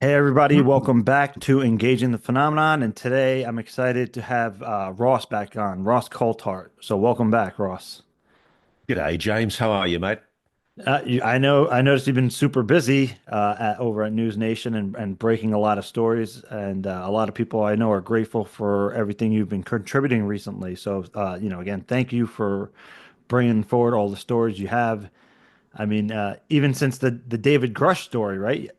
Hey everybody, welcome back to Engaging the Phenomenon. And today I'm excited to have Ross back on, Ross Coulthart. So welcome back, Ross. G'day, James. How are you, mate? I noticed you've been super busy over at News Nation and breaking a lot of stories. And a lot of people I know are grateful for everything you've been contributing recently. So, again, thank you for bringing forward all the stories you have. I mean, even since the David Grush story, right?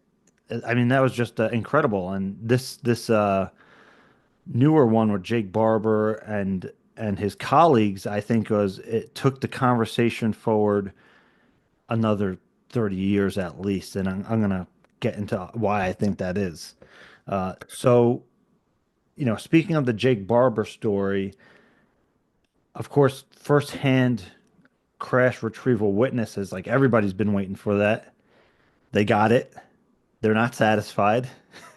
I mean, that was just incredible. And this newer one with Jake Barber and his colleagues, I think was it took the conversation forward another 30 years at least. And I'm gonna get into why I think that is. So, speaking of the Jake Barber story, of course, firsthand crash retrieval witnesses, like everybody's been waiting for that. They got it. They're not satisfied.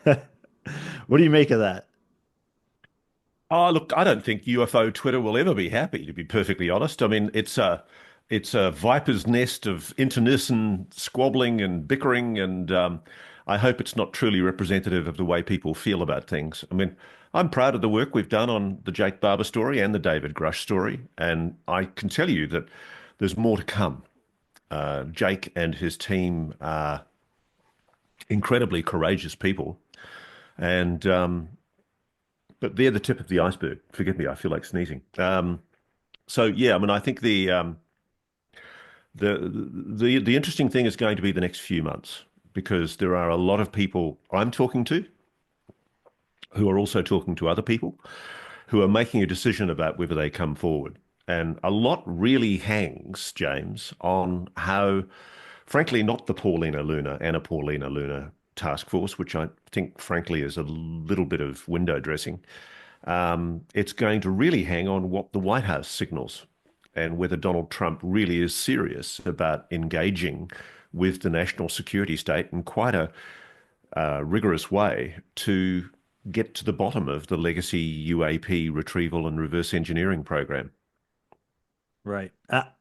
What do you make of that? Oh, look, I don't think UFO Twitter will ever be happy, to be perfectly honest. I mean, it's a viper's nest of internecine squabbling and bickering, and I hope it's not truly representative of the way people feel about things. I mean, I'm proud of the work we've done on the Jake Barber story and the David Grush story, and I can tell you that there's more to come. Jake and his team are incredibly courageous people, and but they're the tip of the iceberg. Forgive me, I feel like sneezing. So yeah, I mean, I think the interesting thing is going to be the next few months because there are a lot of people I'm talking to who are also talking to other people who are making a decision about whether they come forward. And a lot really hangs, James, on how, frankly, not the Paulina Luna, Anna Paulina Luna task force, which I think, frankly, is a little bit of window dressing. It's going to really hang on what the White House signals and whether Donald Trump really is serious about engaging with the national security state in quite a rigorous way to get to the bottom of the legacy UAP retrieval and reverse engineering program. Right.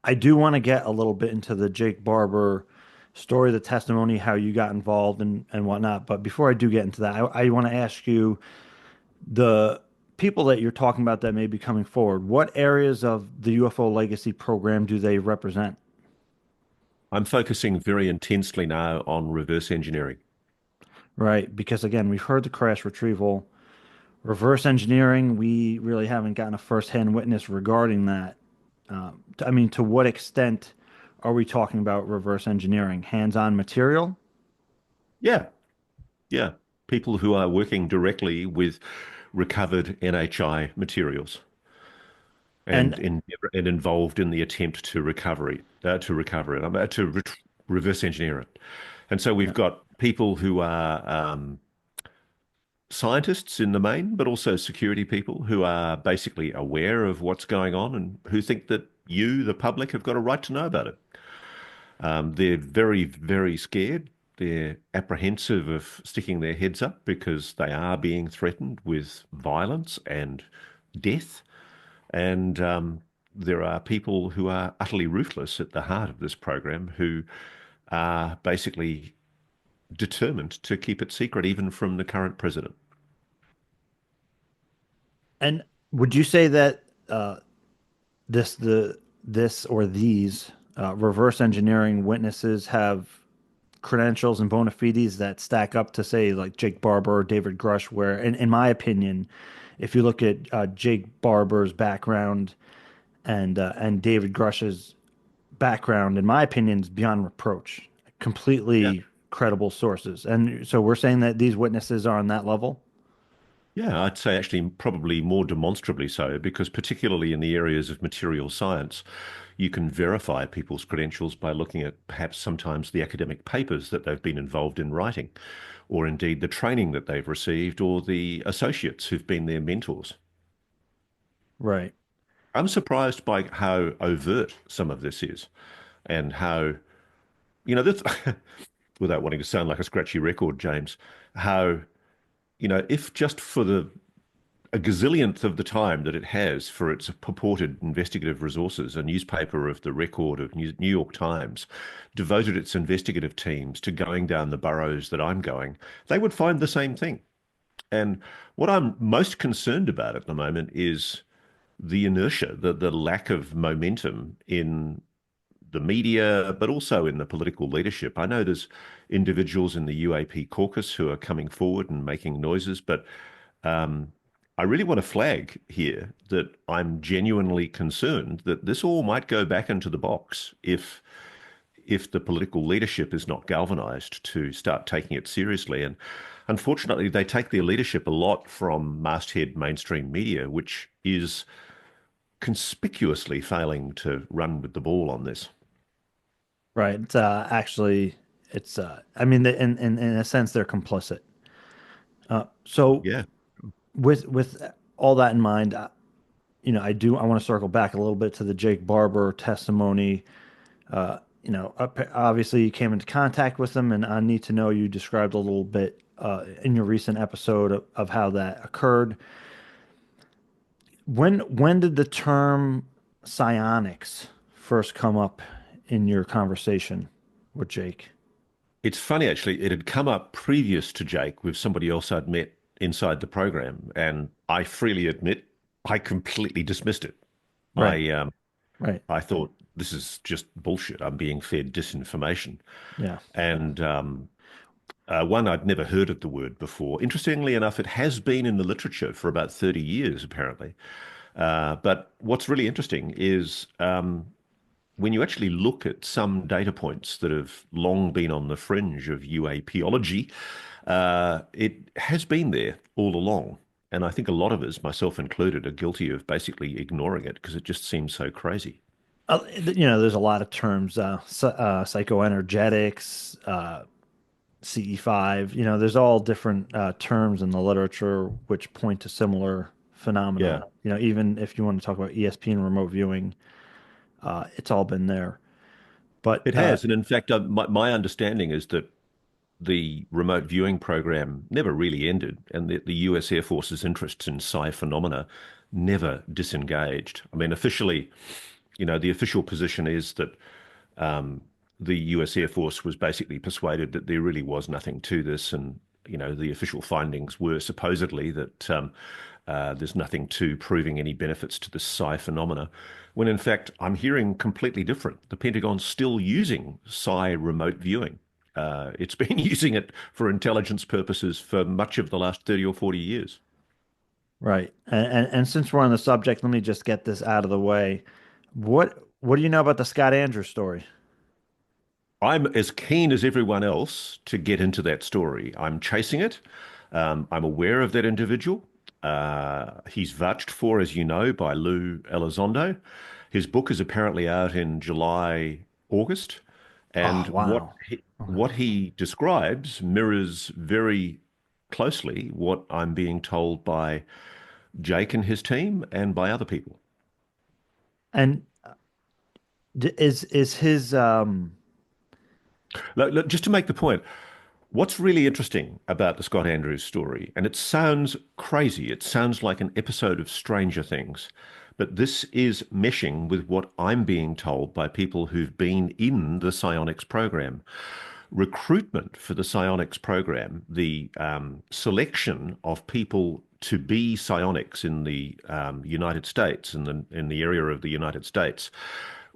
I do want to get a little bit into the Jake Barber story, the testimony, how you got involved and whatnot. But before I do get into that, I want to ask you the people that you're talking about that may be coming forward, what areas of the UFO legacy program do they represent? I'm focusing very intensely now on reverse engineering. Right. Because again, we've heard the crash retrieval, reverse engineering. We really haven't gotten a firsthand witness regarding that. I mean, to what extent are we talking about reverse engineering? Hands-on material? Yeah, yeah. People who are working directly with recovered NHI materials And and involved in the attempt to recover it, reverse engineer it. And so we've got people who are scientists in the main, but also security people who are basically aware of what's going on and who think that you, the public, have got a right to know about it. They're very, very scared. They're apprehensive of sticking their heads up because they are being threatened with violence and death. And there are people who are utterly ruthless at the heart of this program who are basically determined to keep it secret, even from the current president. and would you say that this the this or these reverse engineering witnesses have credentials and bona fides that stack up to say like Jake Barber or David Grush, where in my opinion, if you look at Jake Barber's background and David Grush's background, in my opinion, is beyond reproach. Yeah. Completely credible sources. And so we're saying that these witnesses are on that level. Yeah, I'd say actually probably more demonstrably so, because particularly in the areas of material science, you can verify people's credentials by looking at perhaps sometimes the academic papers that they've been involved in writing, or indeed the training that they've received, or the associates who've been their mentors. Right. I'm surprised by how overt some of this is and how, this, without wanting to sound like a scratchy record, James, how, if just for the a gazillionth of the time that it has for its purported investigative resources, a newspaper of the record of New York Times devoted its investigative teams to going down the burrows that I'm going, they would find the same thing. And what I'm most concerned about at the moment is the inertia, the lack of momentum in the media, but also in the political leadership. I know there's individuals in the UAP caucus who are coming forward and making noises, but um, I really want to flag here that I'm genuinely concerned that this all might go back into the box if the political leadership is not galvanized to start taking it seriously. And unfortunately, they take their leadership a lot from masthead mainstream media, which is conspicuously failing to run with the ball on this. Right. It's actually, it's I mean, in a sense, they're complicit. So Yeah. with all that in mind, I want to circle back a little bit to the Jake Barber testimony. Obviously you came into contact with them, and I need to know, you described a little bit in your recent episode of how that occurred. When did the term psionics first come up in your conversation with Jake? It's funny, actually. It had come up previous to Jake with somebody else I'd met inside the program, and I freely admit I completely dismissed it. Right, I right. I thought this is just bullshit. I'm being fed disinformation, Yeah. and one I'd never heard of the word before. Interestingly enough, it has been in the literature for about 30 years, apparently. But what's really interesting is when you actually look at some data points that have long been on the fringe of UAPology, it has been there all along. And I think a lot of us, myself included, are guilty of basically ignoring it because it just seems so crazy. There's a lot of terms, psychoenergetics, CE5. There's all different terms in the literature which point to similar Yeah, phenomena. Even if you want to talk about ESP and remote viewing, it's all been there. But it has. And in fact, my understanding is that the remote viewing program never really ended, and the US Air Force's interests in psi phenomena never disengaged. I mean, officially, the official position is that um, the US Air Force was basically persuaded that there really was nothing to this, and the official findings were supposedly that there's nothing to proving any benefits to the psi phenomena, when in fact I'm hearing completely different. The Pentagon's still using psi remote viewing. It's been using it for intelligence purposes for much of the last 30 or 40 years. right. And since we're on the subject, let me just get this out of the way. What do you know about the Scott Andrews story? I'm as keen as everyone else to get into that story. I'm chasing it. I'm aware of that individual. He's vouched for, as you know, by Lou Elizondo. His book is apparently out in July, August, and Oh, wow. what he describes mirrors very closely what I'm being told by Jake and his team and by other people. And is his Look, just to make the point, what's really interesting about the Scott Andrews story, and it sounds crazy, it sounds like an episode of Stranger Things, but this is meshing with what I'm being told by people who've been in the Psionics program. Recruitment for the Psionics program, the selection of people to be psionics in the United States, in the area of the United States,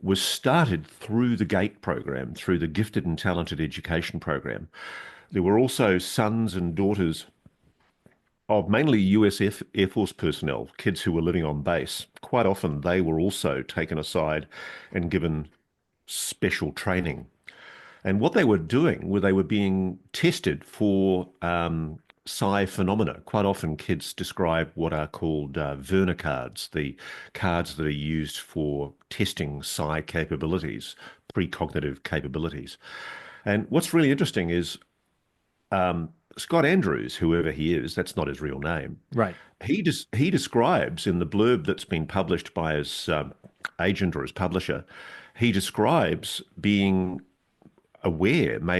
was started through the GATE program, through the Gifted and Talented Education program. There were also sons and daughters of mainly US Air Force personnel, kids who were living on base. Quite often, they were also taken aside and given special training. And what they were doing were they were being tested for psi phenomena. Quite often, kids describe what are called Werner cards, the cards that are used for testing psi capabilities, precognitive capabilities. And what's really interesting is Scott Andrews, whoever he is, that's not his real name. right? He describes in the blurb that's been published by his agent or his publisher, he describes being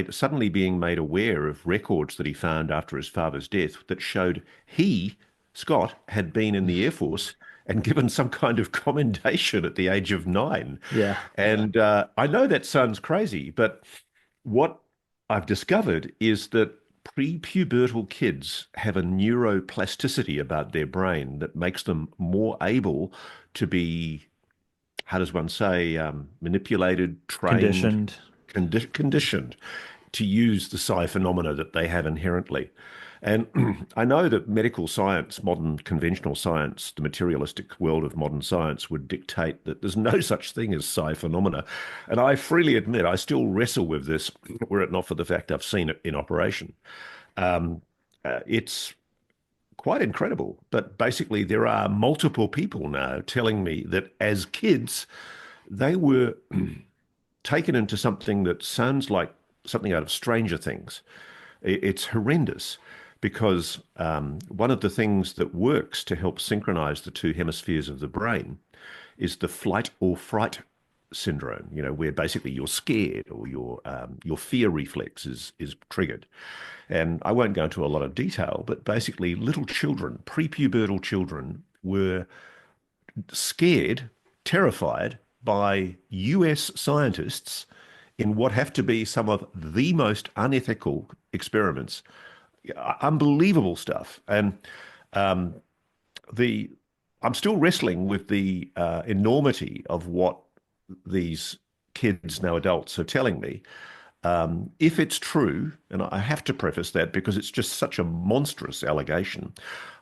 suddenly being made aware of records that he found after his father's death that showed he Scott had been in the Air Force and given some kind of commendation at the age of 9. Yeah. And I know that sounds crazy, but what I've discovered is that prepubertal kids have a neuroplasticity about their brain that makes them more able to be, how does one say, manipulated, trained, Conditioned. conditioned to use the psi phenomena that they have inherently. And I know that medical science, modern conventional science, the materialistic world of modern science would dictate that there's no such thing as psi phenomena. And I freely admit I still wrestle with this, were it not for the fact I've seen it in operation. Um, it's quite incredible. But basically, there are multiple people now telling me that as kids, they were taken into something that sounds like something out of Stranger Things. It's horrendous because one of the things that works to help synchronize the two hemispheres of the brain is the flight or fright syndrome, where basically you're scared or your fear reflex is triggered. And I won't go into a lot of detail, but basically little children, prepubertal children, were scared, terrified by US scientists in what have to be some of the most unethical experiments. Unbelievable stuff. And um, the I'm still wrestling with the enormity of what these kids, now adults, are telling me. If it's true, and I have to preface that because it's just such a monstrous allegation,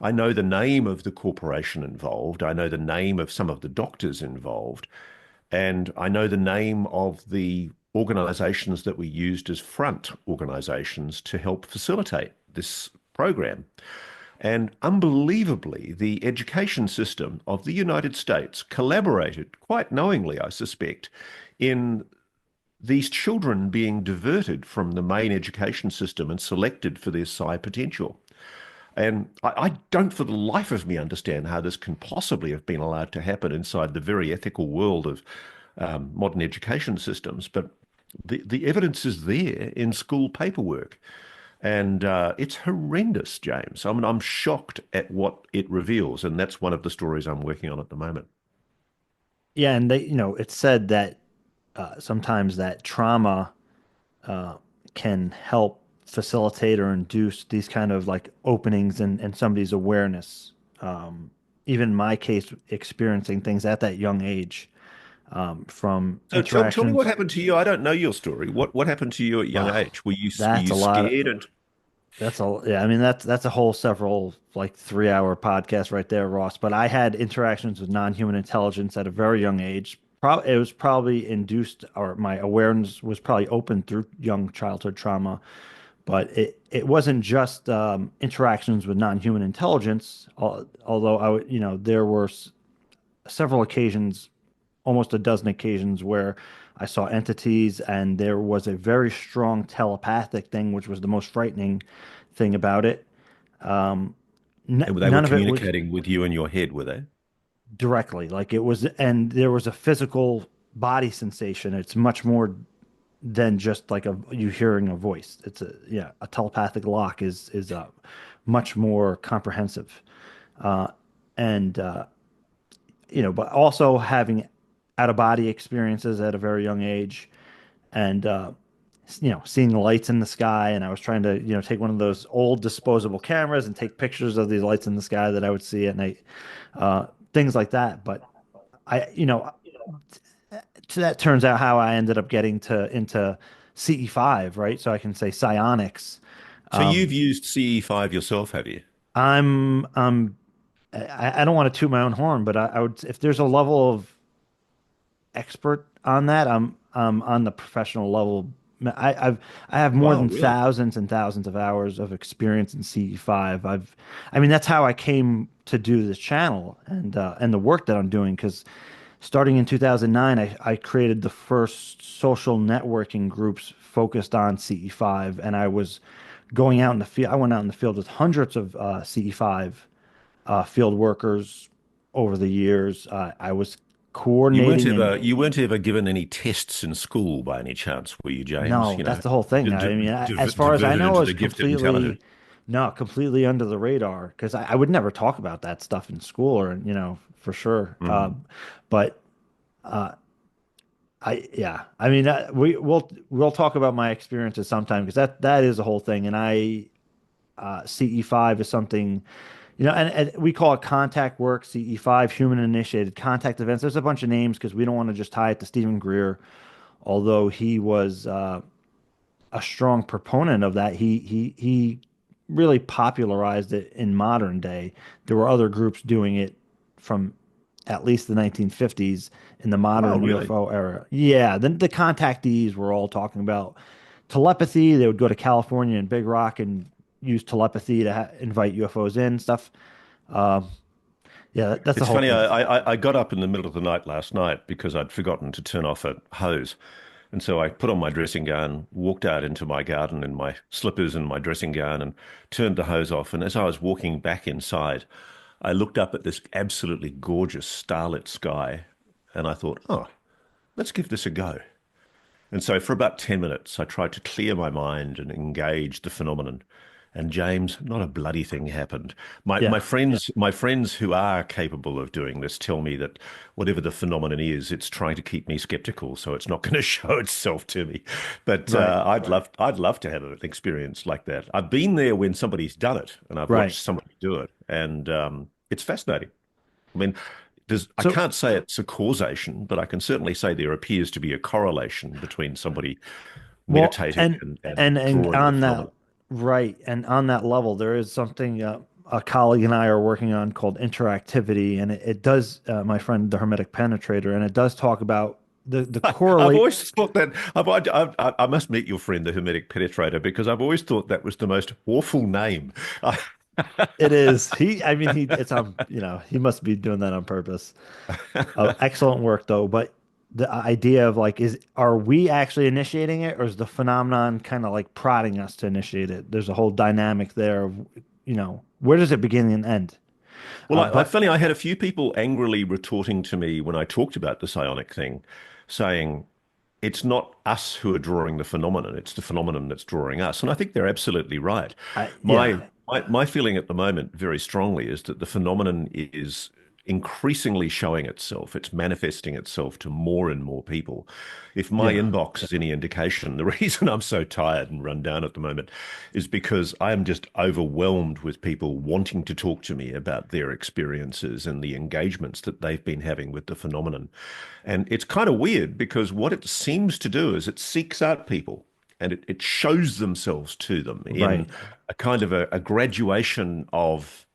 I know the name of the corporation involved, I know the name of some of the doctors involved, and I know the name of the organizations that we used as front organizations to help facilitate this program. And unbelievably, the education system of the United States collaborated, quite knowingly, I suspect, in these children being diverted from the main education system and selected for their psi potential. And I don't for the life of me understand how this can possibly have been allowed to happen inside the very ethical world of modern education systems. But the evidence is there in school paperwork. And it's horrendous, James. I mean, I'm shocked at what it reveals. And that's one of the stories I'm working on at the moment. Yeah, and it's said that sometimes that trauma uh, can help facilitate or induce these kind of like openings in somebody's awareness. Um, Even in my case, experiencing things at that young age from So tell me what interactions. happened to you. I don't know your story. What happened to you at a young Wow, age? Were that's you a lot of scared and that's a yeah. I mean that's a whole several like 3 hour podcast right there, Ross. But I had interactions with non-human intelligence at a very young age. It was probably induced, or my awareness was probably opened through young childhood trauma. But it wasn't just interactions with non-human intelligence. Although there were several occasions, almost a dozen occasions where I saw entities, and there was a very strong telepathic thing, which was the most frightening thing about it. Um, they were None of it was communicating with you in your head, were they? directly like it was, and there was a physical body sensation. It's much more than just like you hearing a voice. It's a telepathic lock is much more comprehensive, uh, and but also having out of body experiences at a very young age, and seeing the lights in the sky. And I was trying to take one of those old disposable cameras and take pictures of these lights in the sky that I would see at night, things like that. But I that turns out how I ended up getting to into CE5, right? So I can say psionics. So Um, you've used CE5 yourself, have you? I don't want to toot my own horn, but I would, if there's a level of expert on that, I'm on the professional level. I have more Wow, than really? thousands and thousands of hours of experience in CE5. I mean, that's how I came to do this channel and the work that I'm doing. Because starting in 2009, I created the first social networking groups focused on CE5, and I was going out in the field. I went out in the field with hundreds of CE5 field workers over the years. I was coordinating and You weren't ever given any tests in school by any chance, were you, James? no, that's the whole thing. I mean, as far as I Diverted know, I into was the gifted and completely talented. No, completely under the radar because I would never talk about that stuff in school or, for sure. Mm. But uh, yeah, I mean, we'll talk about my experiences sometime because that is a whole thing. And CE5 is something, and we call it contact work, CE5, human initiated contact events. There's a bunch of names because we don't want to just tie it to Stephen Greer, although he was a strong proponent of that. He really popularized it in modern day. There were other groups doing it from at least the 1950s in the Wow, modern really? UFO era. Yeah, the contactees were all talking about telepathy. They would go to California and Big Rock and use telepathy to invite UFOs in stuff. Um, yeah, that's the It's whole funny. thing. I got up in the middle of the night last night because I'd forgotten to turn off a hose. And so I put on my dressing gown, walked out into my garden in my slippers and my dressing gown and turned the hose off. And as I was walking back inside, I looked up at this absolutely gorgeous starlit sky and I thought, oh, let's give this a go. And so for about 10 minutes, I tried to clear my mind and engage the phenomenon. And James, not a bloody thing happened. My, Yeah, my friends, my friends who are capable of doing this tell me that whatever the phenomenon is, it's trying to keep me skeptical, so it's not going to show itself to me. But right, I'd love to have an experience like that. I've been there when somebody's done it, and I've right. watched somebody do it, and it's fascinating. I mean, I So, can't say it's a causation, but I can certainly say there appears to be a correlation between somebody well, meditating and and and drawing the on that phenomenon. right, and on that level, there is something a colleague and I are working on called interactivity, and it does, my friend, the Hermetic Penetrator, and it does talk about the I've correlate. always thought that I must meet your friend, the Hermetic Penetrator, because I've always thought that was the most awful name. It is I mean, it's he must be doing that on purpose. Excellent work though, but the idea of like, are we actually initiating it, or is the phenomenon kind of like prodding us to initiate it? There's a whole dynamic there of, where does it begin and end? Well, But I had a few people angrily retorting to me when I talked about the psionic thing, saying it's not us who are drawing the phenomenon, it's the phenomenon that's drawing us. And I think they're absolutely right. yeah, My feeling at the moment, very strongly, is that the phenomenon is increasingly showing itself. It's manifesting itself to more and more people. If my yeah, inbox is any indication, the reason I'm so tired and run down at the moment is because I am just overwhelmed with people wanting to talk to me about their experiences and the engagements that they've been having with the phenomenon. And it's kind of weird because what it seems to do is it seeks out people and it shows themselves to them in right. a kind of a graduation of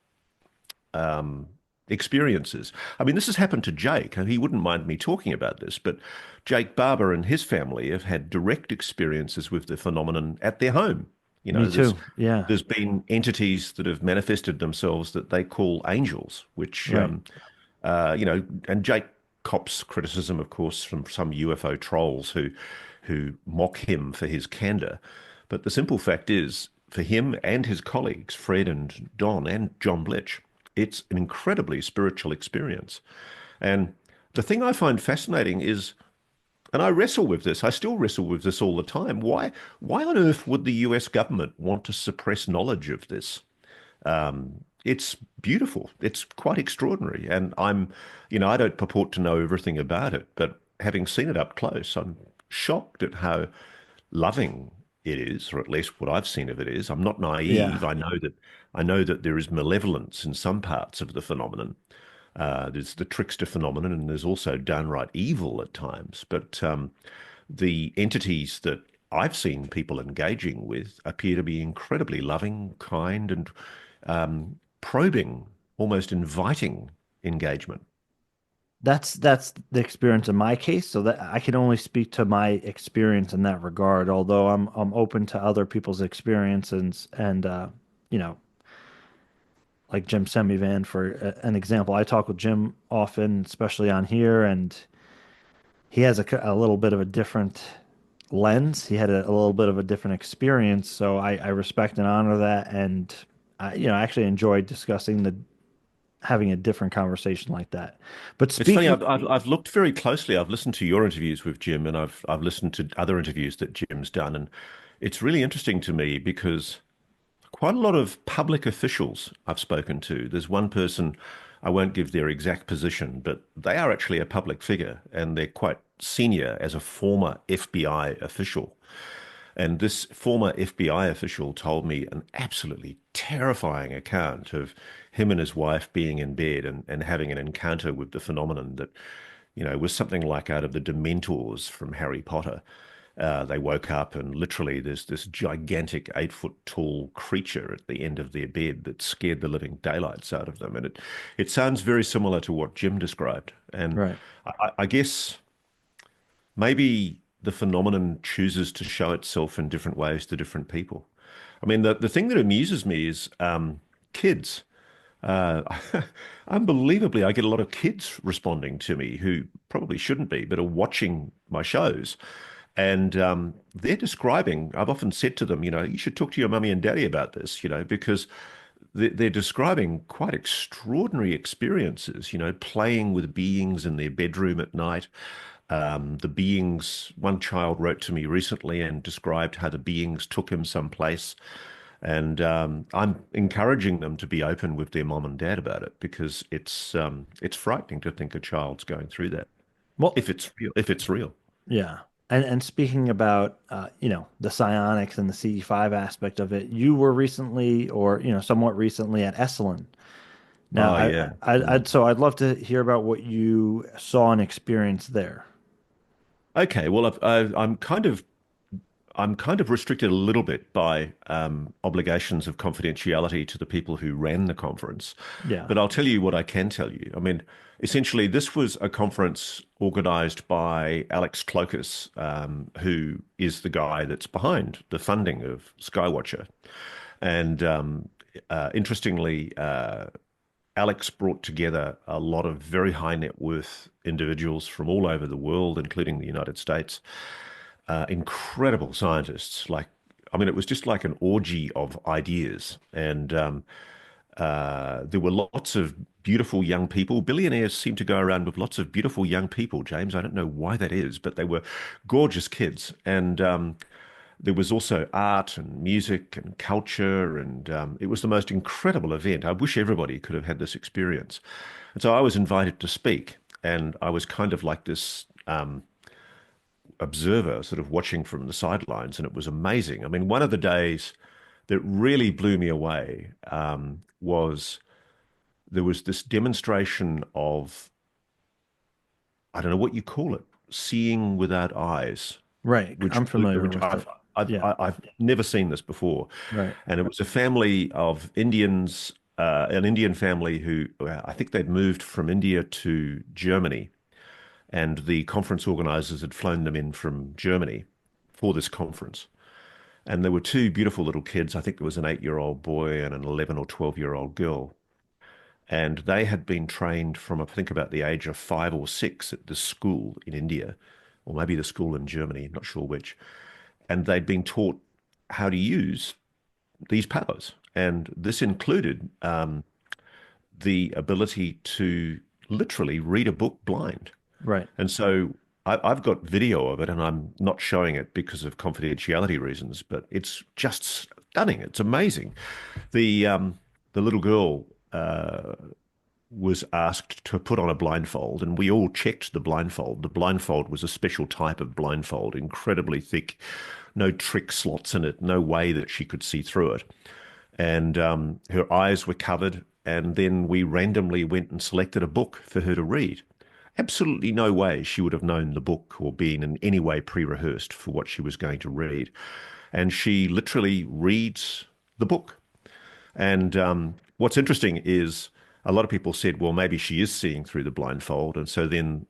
um, experiences. I mean, this has happened to Jake, and he wouldn't mind me talking about this, but Jake Barber and his family have had direct experiences with the phenomenon at their home. You Me know, too. Yeah, there's been entities that have manifested themselves that they call angels, which right. and Jake cops criticism, of course, from some UFO trolls who mock him for his candor. But the simple fact is, for him and his colleagues, Fred and Don and John Blitch, it's an incredibly spiritual experience. And the thing I find fascinating is, and I wrestle with this, I still wrestle with this all the time. Why on earth would the US government want to suppress knowledge of this? It's beautiful. It's quite extraordinary. And I don't purport to know everything about it, but having seen it up close, I'm shocked at how loving it is, or at least what I've seen of it is. I'm not naive. Yeah. I know that there is malevolence in some parts of the phenomenon. There's the trickster phenomenon, and there's also downright evil at times. But the entities that I've seen people engaging with appear to be incredibly loving, kind, and probing, almost inviting engagement. That's the experience in my case, so that I can only speak to my experience in that regard, although I'm open to other people's experiences and you know, like Jim Semivan for an example. I talk with Jim often, especially on here, and he has a little bit of a different lens. He had a little bit of a different experience, so I respect and honor that, and I actually enjoyed discussing the having a different conversation like that. But It's funny. speaking, I've looked very closely. I've listened to your interviews with Jim, and I've listened to other interviews that Jim's done, and it's really interesting to me because quite a lot of public officials I've spoken to. There's one person, I won't give their exact position, but they are actually a public figure and they're quite senior as a former FBI official. And this former FBI official told me an absolutely terrifying account of him and his wife being in bed and having an encounter with the phenomenon that, was something like out of the Dementors from Harry Potter. They woke up and literally there's this gigantic 8 foot tall creature at the end of their bed that scared the living daylights out of them. And it sounds very similar to what Jim described. And Right. I guess maybe the phenomenon chooses to show itself in different ways to different people. I mean, the thing that amuses me is kids. Uh, Unbelievably, I get a lot of kids responding to me who probably shouldn't be, but are watching my shows. And they're describing, I've often said to them, you should talk to your mummy and daddy about this, because they're describing quite extraordinary experiences, playing with beings in their bedroom at night. The beings, one child wrote to me recently and described how the beings took him someplace. And I'm encouraging them to be open with their mom and dad about it because it's frightening to think a child's going through that Well, if it's real. If it's real. yeah. And speaking about the psionics and the CE5 aspect of it, you were recently or somewhat recently at Eselin. Now, Oh yeah. I'd so I'd love to hear about what you saw and experienced there. Okay. Well, I'm kind of restricted a little bit by obligations of confidentiality to the people who ran the conference. Yeah. But I'll tell you what I can tell you. I mean, essentially, this was a conference organized by Alex Clokus, who is the guy that's behind the funding of Skywatcher. And interestingly, Alex brought together a lot of very high net worth individuals from all over the world, including the United States, incredible scientists. I mean, it was just like an orgy of ideas. And there were lots of beautiful young people. Billionaires seem to go around with lots of beautiful young people, James. I don't know why that is, but they were gorgeous kids. And there was also art and music and culture, and it was the most incredible event. I wish everybody could have had this experience. And so I was invited to speak, and I was kind of like this observer, sort of watching from the sidelines, and it was amazing. I mean, one of the days that really blew me away was there was this demonstration of, I don't know what you call it, seeing without eyes, Right. which I'm familiar which with it. Yeah. I've never seen this before. Right. And it was a family of Indians, an Indian family who I think they'd moved from India to Germany, and the conference organizers had flown them in from Germany for this conference. And there were two beautiful little kids. I think there was an 8-year-old boy and an 11 or 12-year-old girl. And they had been trained from, I think, about the age of 5 or 6 at the school in India, or maybe the school in Germany, not sure which. And they'd been taught how to use these powers. And this included the ability to literally read a book blind. Right. And so I've got video of it, and I'm not showing it because of confidentiality reasons, but it's just stunning. It's amazing. The little girl was asked to put on a blindfold, and we all checked the blindfold. The blindfold was a special type of blindfold, incredibly thick, no trick slots in it, no way that she could see through it. And her eyes were covered, and then we randomly went and selected a book for her to read. Absolutely no way she would have known the book or been in any way pre-rehearsed for what she was going to read. And she literally reads the book. And what's interesting is a lot of people said, well, maybe she is seeing through the blindfold. And so then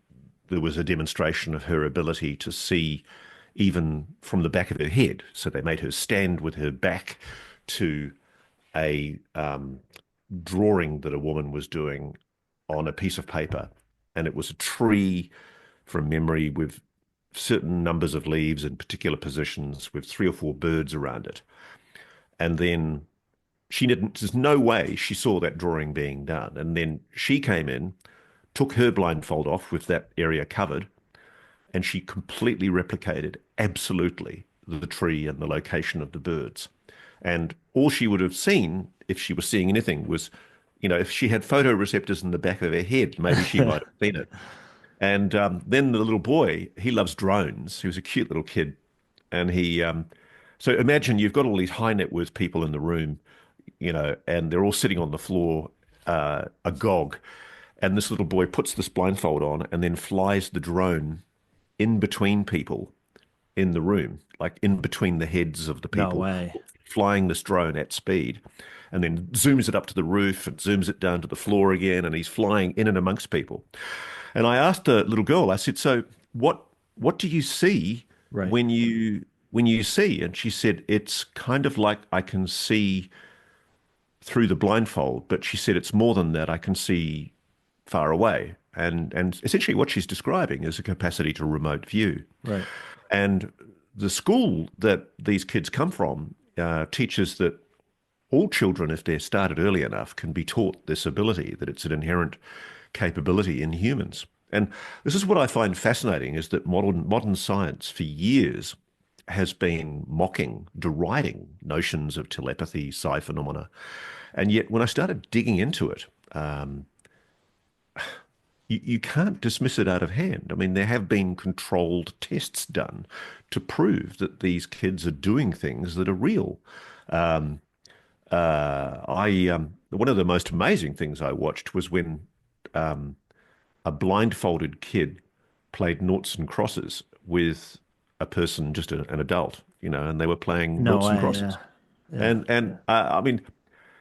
there was a demonstration of her ability to see even from the back of her head. So they made her stand with her back to a drawing that a woman was doing on a piece of paper. And it was a tree from memory with certain numbers of leaves in particular positions with 3 or 4 birds around it. And then she didn't, there's no way she saw that drawing being done. And then she came in, took her blindfold off with that area covered, and she completely replicated absolutely the tree and the location of the birds. And all she would have seen, if she was seeing anything, was, if she had photoreceptors in the back of her head, maybe she might have seen it. And then the little boy, he loves drones. He was a cute little kid. And so imagine you've got all these high net worth people in the room, and they're all sitting on the floor, agog. And this little boy puts this blindfold on and then flies the drone in between people in the room, like in between the heads of the No people, way. flying this drone at speed, and then zooms it up to the roof and zooms it down to the floor again, and he's flying in and amongst people. And I asked a little girl, I said, "So what do you see Right. when you see?" And she said, "It's kind of like I can see through the blindfold, but she said it's more than that. I can see far away." And essentially what she's describing is a capacity to remote view. Right. And the school that these kids come from teaches that all children, if they're started early enough, can be taught this ability, that it's an inherent capability in humans. And this is what I find fascinating, is that modern science for years has been mocking, deriding notions of telepathy, psi phenomena. And yet when I started digging into it, you can't dismiss it out of hand. I mean, there have been controlled tests done to prove that these kids are doing things that are real. Um, One of the most amazing things I watched was when um, a blindfolded kid played noughts and crosses with a person, just an adult, and they were playing No noughts and way. crosses. Yeah. Yeah. And I mean,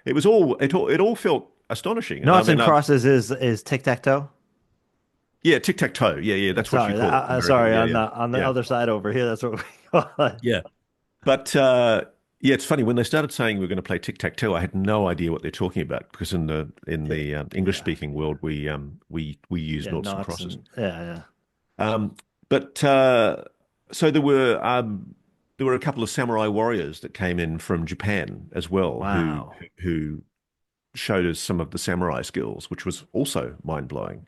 it all felt astonishing. And I Noughts and mean, I've crosses is tic-tac-toe. yeah, tic-tac-toe. Yeah, yeah, that's what you Sorry, call it in America. sorry, Yeah, on yeah, the yeah, other side over here, that's what we call it. yeah. But yeah, it's funny when they started saying we are going to play tic-tac-toe. I had no idea what they're talking about, because in the Yeah. English-speaking world we use Yeah, noughts and knots crosses. and yeah. But so there were a couple of samurai warriors that came in from Japan as well, who Wow. who showed us some of the samurai skills, which was also mind-blowing.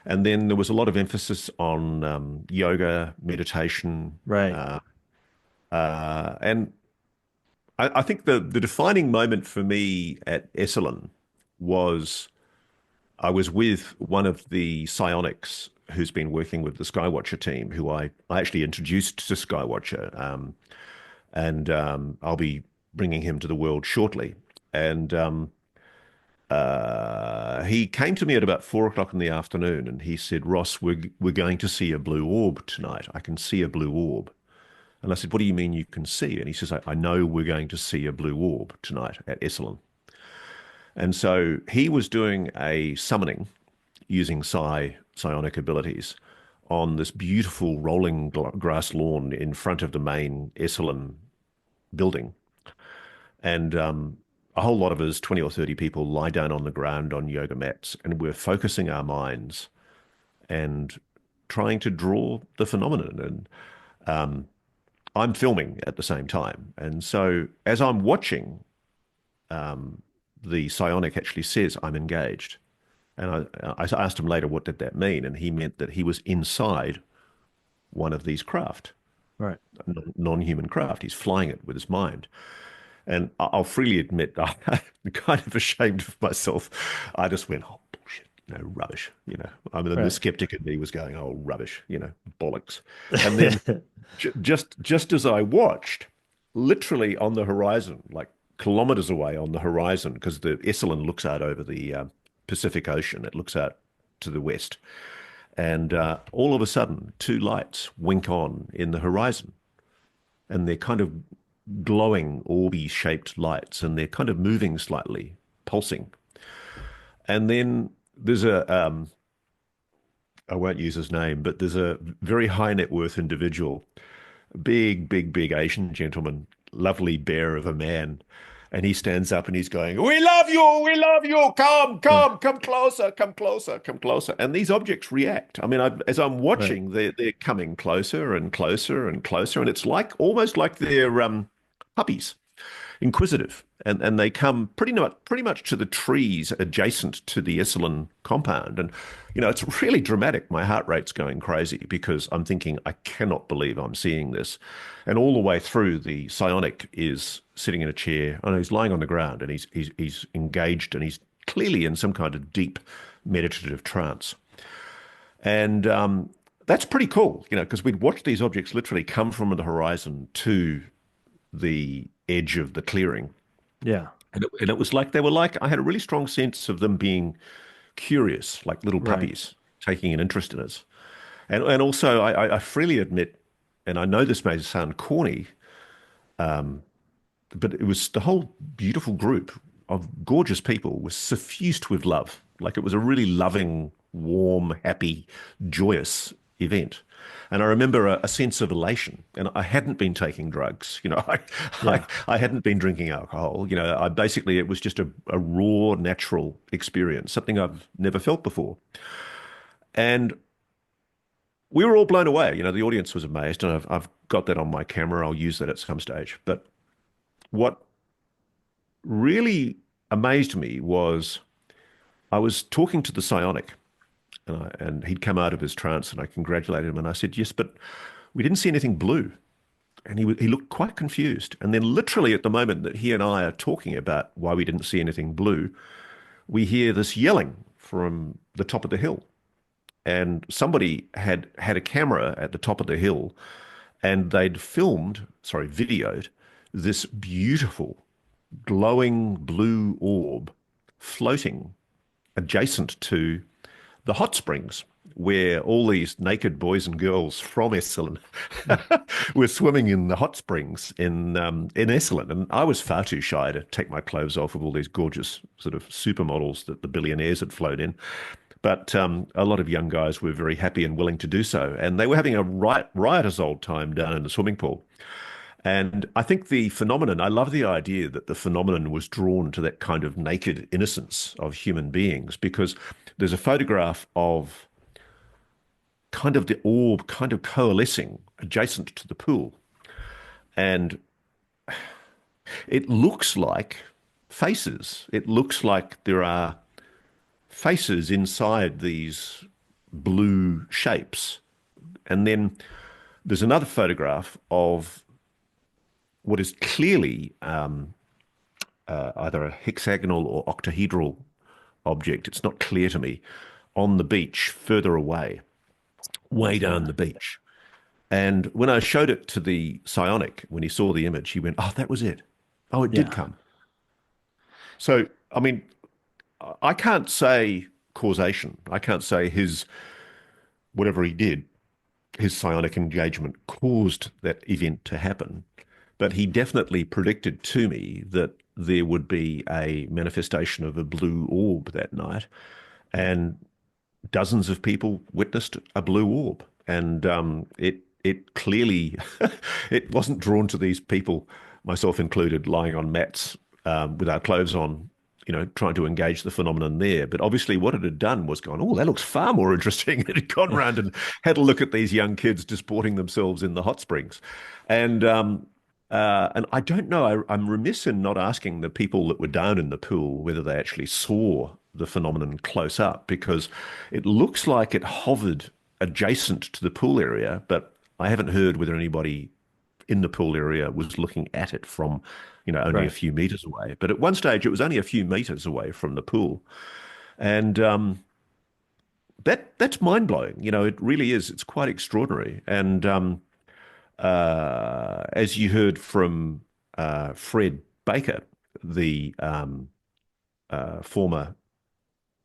And then there was a lot of emphasis on yoga, meditation, Right. and I think the defining moment for me at Eselin was I was with one of the Psionics who's been working with the Skywatcher team, who I actually introduced to Skywatcher, and I'll be bringing him to the world shortly. And he came to me at about 4 o'clock in the afternoon, and he said, "Ross, we're going to see a blue orb tonight. I can see a blue orb." And I said, "What do you mean you can see?" And he says, I know we're going to see a blue orb tonight at Eselin." And so he was doing a summoning using psionic abilities on this beautiful rolling grass lawn in front of the main Eselin building. And a whole lot of us, 20 or 30 people, lie down on the ground on yoga mats, and we're focusing our minds and trying to draw the phenomenon. And I'm filming at the same time. And so as I'm watching, um, the psionic actually says, "I'm engaged." And I asked him later, what did that mean? And he meant that he was inside one of these craft, Right. non-human craft. He's flying it with his mind. And I'll freely admit, I'm kind of ashamed of myself. I just went, "Oh, bullshit, rubbish." I mean, the Right. skeptic in me was going, "Oh, rubbish, bollocks." And then just as I watched, literally on the horizon, like kilometers away on the horizon, because the Eselin looks out over the Pacific Ocean. It looks out to the west. And all of a sudden, two lights wink on in the horizon, and they're kind of glowing, orby shaped lights, and they're kind of moving slightly, pulsing. And then there's I won't use his name, but there's a very high net worth individual, big, big, big Asian gentleman, lovely bear of a man. And he stands up and he's going, "We love you, we love you. Come, Right. come closer, come closer, come closer." And these objects react. I mean, as I'm Right. watching, they're coming closer and closer and closer. And it's like almost like they're puppies. inquisitive, and they come pretty much to the trees adjacent to the Eselin compound, and it's really dramatic. My heart rate's going crazy because I'm thinking I cannot believe I'm seeing this, and all the way through the psionic is sitting in a chair. Oh no, he's lying on the ground and he's engaged and he's clearly in some kind of deep meditative trance, and that's pretty cool, because we'd watched these objects literally come from the horizon to the edge of the clearing. Yeah. And it was like they were like, I had a really strong sense of them being curious, like little Right. puppies, taking an interest in us. And also, I freely admit, and I know this may sound corny, but it was the whole beautiful group of gorgeous people was suffused with love. Like it was a really loving, warm, happy, joyous event. And I remember a sense of elation. And I hadn't been taking drugs. Yeah. I hadn't been drinking alcohol. I basically, it was just a raw, natural experience, something I've never felt before. And we were all blown away. The audience was amazed. And I've got that on my camera. I'll use that at some stage. But what really amazed me was I was talking to the psionic, and he'd come out of his trance, and I congratulated him, and I said, "Yes, but we didn't see anything blue." And he looked quite confused. And then, literally, at the moment that he and I are talking about why we didn't see anything blue, we hear this yelling from the top of the hill, and somebody had a camera at the top of the hill, and they'd videoed this beautiful glowing blue orb floating adjacent to the hot springs where all these naked boys and girls from Eselin were swimming in the hot springs in Eselin. And I was far too shy to take my clothes off with all these gorgeous sort of supermodels that the billionaires had flown in. But a lot of young guys were very happy and willing to do so. And they were having a riotous old time down in the swimming pool. And I think the phenomenon, I love the idea that the phenomenon was drawn to that kind of naked innocence of human beings, because there's a photograph of kind of the orb kind of coalescing adjacent to the pool. And it looks like faces. It looks like there are faces inside these blue shapes. And then there's another photograph of what is clearly either a hexagonal or octahedral object. It's not clear to me, on the beach further away, way down Okay. the beach. And when I showed it to the psionic, when he saw the image, he went, "Oh, that was it. Oh, it did Yeah. come." So, I mean, I can't say causation. I can't say whatever he did, his psionic engagement caused that event to happen. But he definitely predicted to me that there would be a manifestation of a blue orb that night. And dozens of people witnessed a blue orb. And it clearly it wasn't drawn to these people, myself included, lying on mats with our clothes on, trying to engage the phenomenon there. But obviously, what it had done was gone, "Oh, that looks far more interesting." It had gone round and had a look at these young kids disporting themselves in the hot springs. And I don't know, I'm remiss in not asking the people that were down in the pool whether they actually saw the phenomenon close up, because it looks like it hovered adjacent to the pool area, but I haven't heard whether anybody in the pool area was looking at it from, only a Right. few meters away. But at one stage, it was only a few meters away from the pool. And that's mind blowing. It really is. It's quite extraordinary. And as you heard from Fred Baker, the former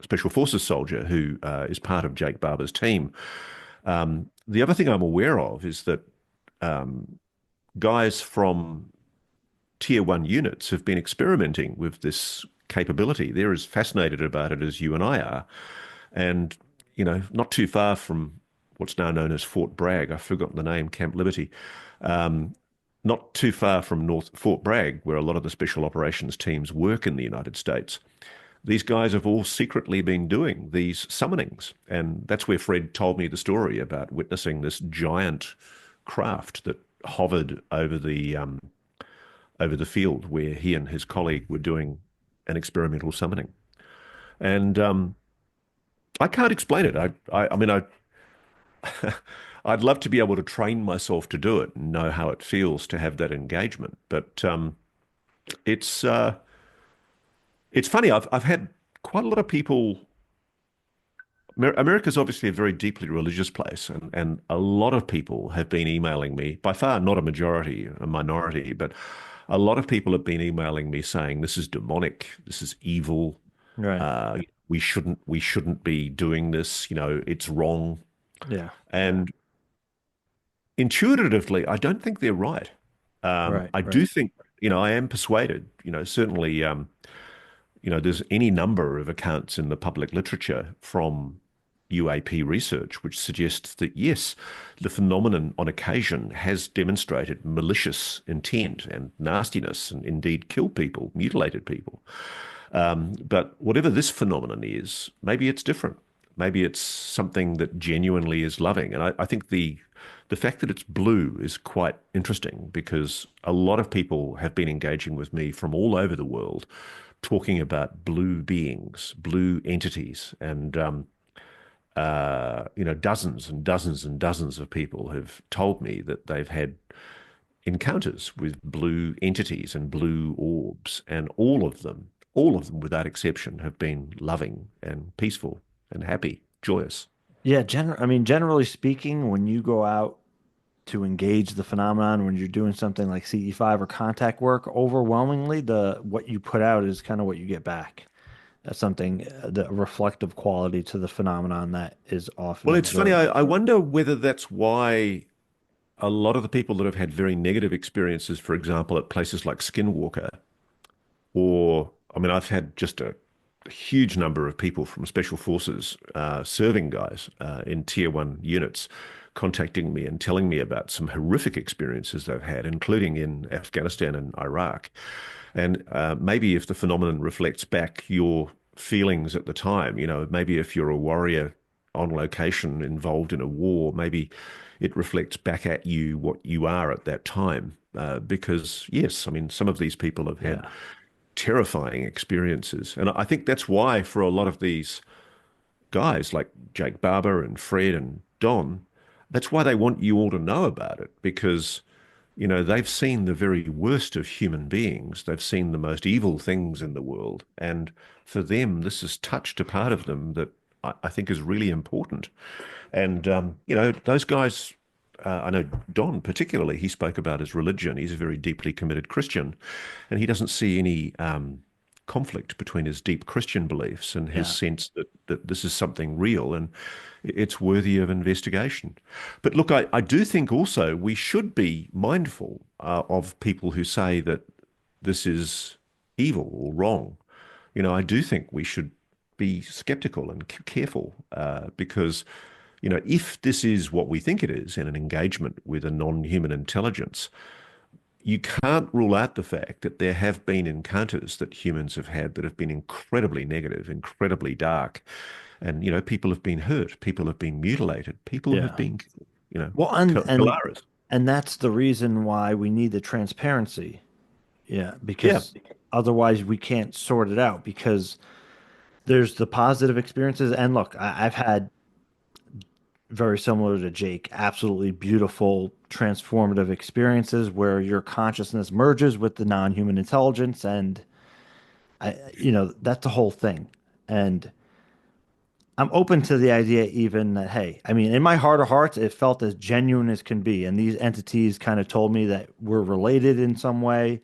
Special Forces soldier who is part of Jake Barber's team, the other thing I'm aware of is that guys from Tier 1 units have been experimenting with this capability. They're as fascinated about it as you and I are. And, not too far from what's now known as Fort Bragg, I've forgotten the name, Camp Liberty, um, not too far from North Fort Bragg, where a lot of the special operations teams work in the United States. These guys have all secretly been doing these summonings. And that's where Fred told me the story about witnessing this giant craft that hovered over over the field where he and his colleague were doing an experimental summoning. And I can't explain it. I mean, I'd love to be able to train myself to do it and know how it feels to have that engagement. But it's uh, it's funny. I've had quite a lot of people. America's obviously a very deeply religious place, and a lot of people have been emailing me, by far not a majority, a minority, but a lot of people have been emailing me saying this is demonic, this is evil, Right. we shouldn't be doing this, it's wrong. Yeah. And intuitively, I don't think they're right. Right. I Right. do think, I am persuaded, certainly, there's any number of accounts in the public literature from UAP research which suggests that yes, the phenomenon on occasion has demonstrated malicious intent and nastiness and indeed killed people, mutilated people. But whatever this phenomenon is, maybe it's different. Maybe it's something that genuinely is loving. And I think the fact that it's blue is quite interesting because a lot of people have been engaging with me from all over the world talking about blue beings, blue entities, and dozens and dozens and dozens of people have told me that they've had encounters with blue entities and blue orbs, and all of them without exception, have been loving and peaceful and happy, joyous. Yeah. I mean, generally speaking, when you go out to engage the phenomenon, when you're doing something like CE5 or contact work, overwhelmingly the what you put out is kind of what you get back. That's something, the reflective quality to the phenomenon that is often Well, it's funny. observed. I wonder whether that's why a lot of the people that have had very negative experiences, for example, at places like Skinwalker, or I mean, I've had just a huge number of people from special forces, serving guys in tier one units, contacting me and telling me about some horrific experiences they've had, including in Afghanistan and Iraq. And maybe if the phenomenon reflects back your feelings at the time, maybe if you're a warrior on location involved in a war, maybe it reflects back at you what you are at that time. Because, yes, I mean, some of these people have had Yeah. terrifying experiences. And I think that's why, for a lot of these guys like Jake Barber and Fred and Don, that's why they want you all to know about it because, they've seen the very worst of human beings. They've seen the most evil things in the world. And for them, this has touched a part of them that I think is really important. And, those guys, I know Don particularly, he spoke about his religion. He's a very deeply committed Christian, and he doesn't see any conflict between his deep Christian beliefs and his Yeah. sense that this is something real and it's worthy of investigation. But look, I do think also we should be mindful of people who say that this is evil or wrong. I do think we should be skeptical and careful because if this is what we think it is in an engagement with a non-human intelligence, you can't rule out the fact that there have been encounters that humans have had that have been incredibly negative, incredibly dark. And, people have been hurt, people have been mutilated, people have Yeah. been, Well, and Kalaras. and that's the reason why we need the transparency. Yeah, Yeah. because otherwise we can't sort it out because there's the positive experiences. And look, I've had very similar to Jake, absolutely beautiful, transformative experiences where your consciousness merges with the non-human intelligence, and that's the whole thing. And I'm open to the idea, even that, hey, I mean, in my heart of hearts, it felt as genuine as can be, and these entities kind of told me that we're related in some way,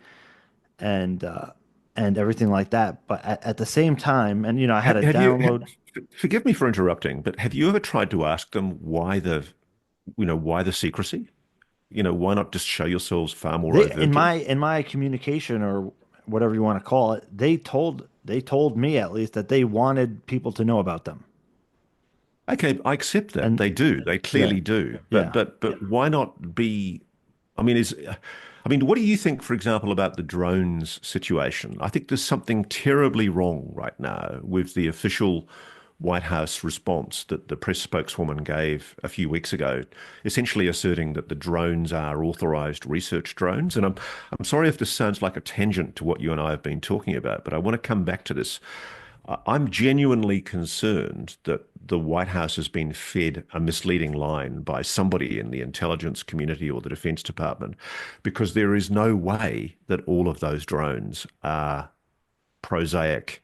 and everything like that. But at the same time, and I had Have, a have you, have, download. forgive me for interrupting, but have you ever tried to ask them why the secrecy? Why not just show yourselves far more They overtly? in my communication, or whatever you want to call it, they told me at least that they wanted people to know about them. Okay, I accept that. And They do. They yeah, clearly do. But yeah. but but why not be I mean, what do you think, for example, about the drones situation? I think there's something terribly wrong right now with the official White House response that the press spokeswoman gave a few weeks ago, essentially asserting that the drones are authorized research drones. And I'm sorry if this sounds like a tangent to what you and I have been talking about, but I want to come back to this. I'm genuinely concerned that the White House has been fed a misleading line by somebody in the intelligence community or the Defense Department, because there is no way that all of those drones are prosaic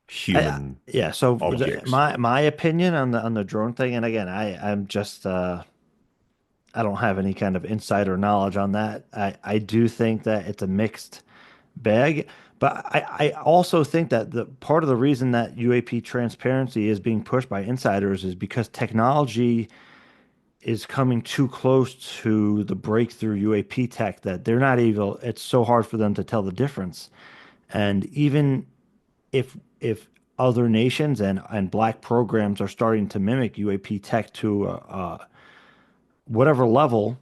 I, human yeah, so objects. my opinion on the drone thing, and again, I'm just I don't have any kind of insider knowledge on that. I do think that it's a mixed bag, but I also think that the part of the reason that UAP transparency is being pushed by insiders is because technology is coming too close to the breakthrough UAP tech that they're not able, it's so hard for them to tell the difference. And even if other nations and black programs are starting to mimic UAP tech to whatever level,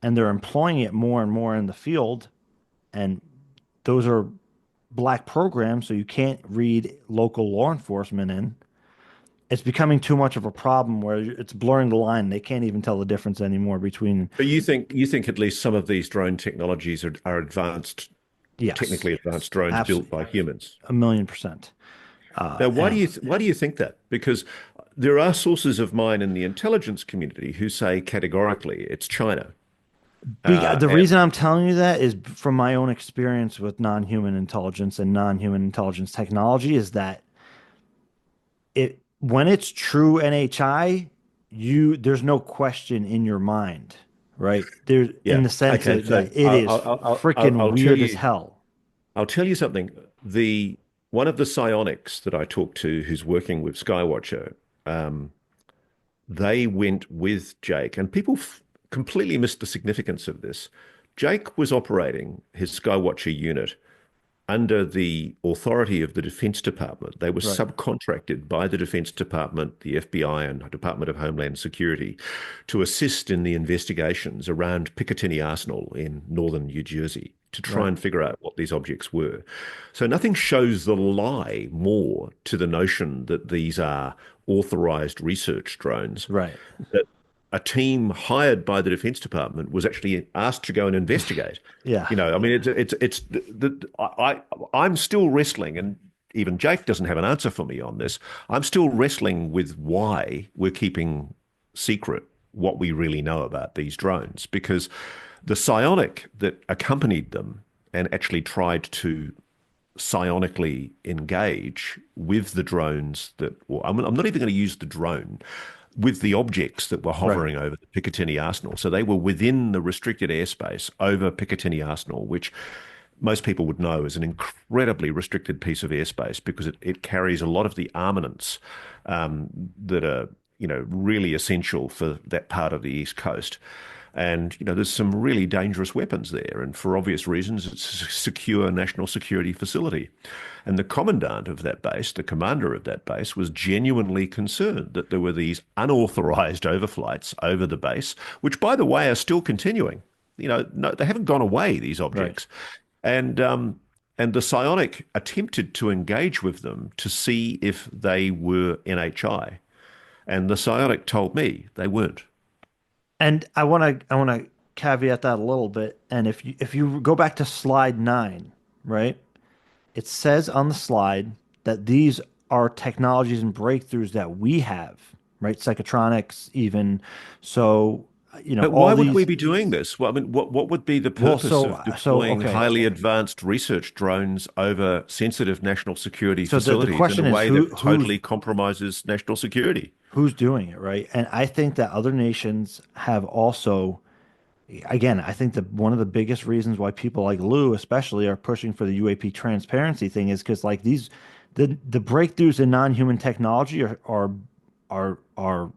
and they're employing it more and more in the field, and those are black programs, so you can't read local law enforcement in. It's becoming too much of a problem where it's blurring the line. They can't even tell the difference anymore between, But you think at least some of these drone technologies are advanced, yes, technically advanced drones built absolutely, by humans. 1,000,000%. Now, why do And you think that? Because there are sources of mine in the intelligence community who say categorically it's China. the And reason I'm telling you that is from my own experience with non-human intelligence and non-human intelligence technology is that it when it's true NHI, there's no question in your mind, right? There in yeah, the sense okay. that So it is freaking I'll tell weird as you hell. something. The One of the psionics that I talked to, who's working with Skywatcher, um, they went with Jake, and people completely missed the significance of this. Jake was operating his Skywatcher unit under the authority of the Defense Department. They were Right, subcontracted by the Defense Department, the FBI, and Department of Homeland Security to assist in the investigations around Picatinny Arsenal in northern New Jersey to try right, and figure out what these objects were. So nothing shows the lie more to the notion that these are authorized research drones right. that a team hired by the Defense Department was actually asked to go and investigate. Yeah. I mean, I'm still wrestling, and even Jake doesn't have an answer for me on this. I'm still wrestling with why we're keeping secret what we really know about these drones, because the psionic that accompanied them and actually tried to psionically engage with the drones that, well, I'm not even going to use the drone, with the objects that were Right, hovering over the Picatinny Arsenal. So they were within the restricted airspace over Picatinny Arsenal, which most people would know is an incredibly restricted piece of airspace because it carries a lot of the armaments that are, really essential for that part of the East Coast. And, there's some really dangerous weapons there. And for obvious reasons, it's a secure national security facility. And the commandant of that base, the commander of that base, was genuinely concerned that there were these unauthorized overflights over the base, which, by the way, are still continuing. No, they haven't gone away, these right. objects. And the psionic attempted to engage with them to see if they were NHI. And the psionic told me they weren't. And I want to caveat that a little bit. And if you go back to slide 9, right? It says on the slide that these are technologies and breakthroughs that we have, right? Psychotronics, even. So, But all why would we these. be doing this? Well, I mean, what would be the Well, purpose so of so deploying okay. highly advanced research drones over sensitive national security So the facilities in a question is way that totally compromises national security? who's doing it, right? And I think that other nations have also, again, I think that one of the biggest reasons why people like Lou especially are pushing for the UAP transparency thing is because like the breakthroughs in non-human technology are are are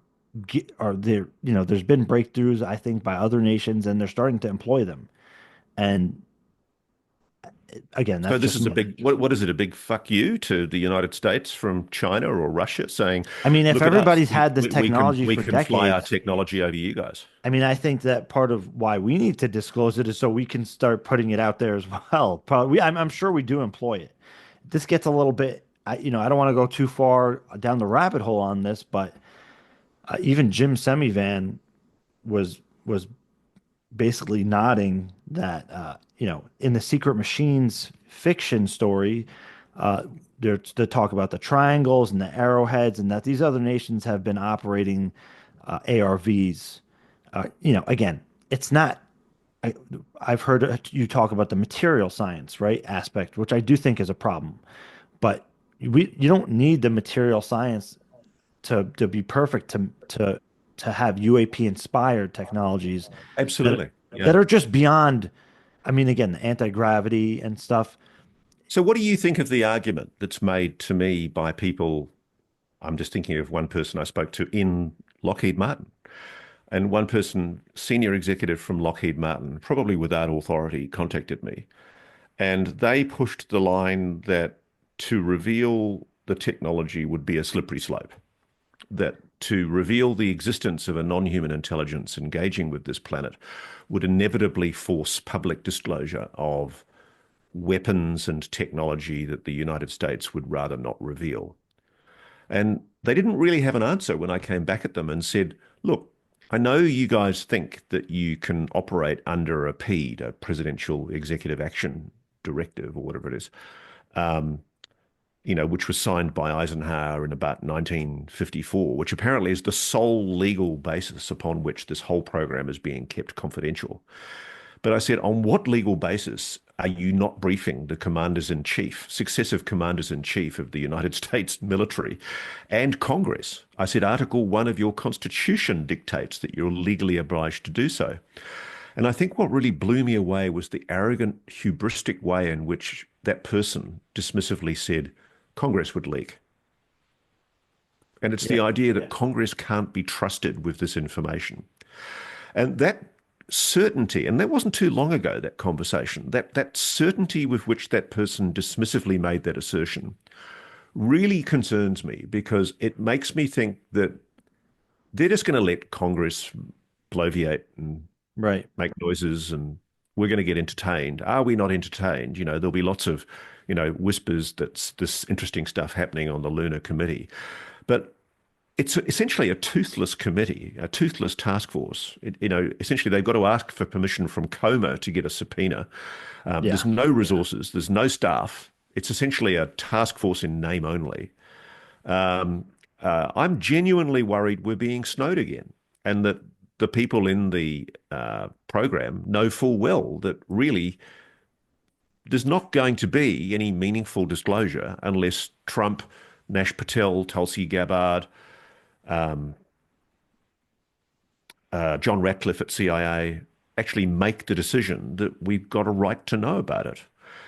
there, there's been breakthroughs I think by other nations and they're starting to employ them. And again, So that's this just is a me. big, what is it, a big fuck you to the United States from China or Russia saying, I mean, if look at us, everybody's had this technology we for can fly our decades, technology over you guys. I mean, I think that part of why we need to disclose it is so we can start putting it out there as well. Probably, I'm sure we do employ it. This gets a little bit. I don't want to go too far down the rabbit hole on this, but even Jim Semivan was basically nodding that in the Secret Machines fiction story, uh, they talk about the triangles and the arrowheads, and that these other nations have been operating ARVs. Again, it's not. I, I've heard you talk about the material science, right, aspect, which I do think is a problem. But you don't need the material science to be perfect to have UAP inspired technologies that Absolutely. Yeah. that are just beyond. I mean, again, the anti-gravity and stuff. So what do you think of the argument that's made to me by people? I'm just thinking of one person I spoke to in Lockheed Martin, and one person, senior executive from Lockheed Martin, probably without authority, contacted me. And they pushed the line that to reveal the technology would be a slippery slope, that to reveal the existence of a non-human intelligence engaging with this planet would inevitably force public disclosure of weapons and technology that the United States would rather not reveal. And they didn't really have an answer when I came back at them and said, look, I know you guys think that you can operate under a PED, a Presidential Executive Action Directive, or whatever it is, um, which was signed by Eisenhower in about 1954, which apparently is the sole legal basis upon which this whole program is being kept confidential. But I said, on what legal basis are you not briefing the commanders in chief, successive commanders in chief of the United States military and Congress? I said, Article 1 of your Constitution dictates that you're legally obliged to do so. And I think what really blew me away was the arrogant, hubristic way in which that person dismissively said Congress would leak. And it's Yeah, the idea that Congress can't be trusted with this information. And that certainty, and that wasn't too long ago, that conversation, that certainty with which that person dismissively made that assertion really concerns me because it makes me think that they're just going to let Congress bloviate and right. make noises and we're going to get entertained. Are we not entertained? There'll be lots of, whispers that's this interesting stuff happening on the Lunar Committee. But it's essentially a toothless committee, a toothless task force. Essentially, they've got to ask for permission from Coma to get a subpoena. Yeah. There's no resources, there's no staff. It's essentially a task force in name only. I'm genuinely worried we're being snowed again, and that the people in the program know full well that really there's not going to be any meaningful disclosure unless Trump, Nash Patel, Tulsi Gabbard, um, John Ratcliffe at CIA actually make the decision that we've got a right to know about it.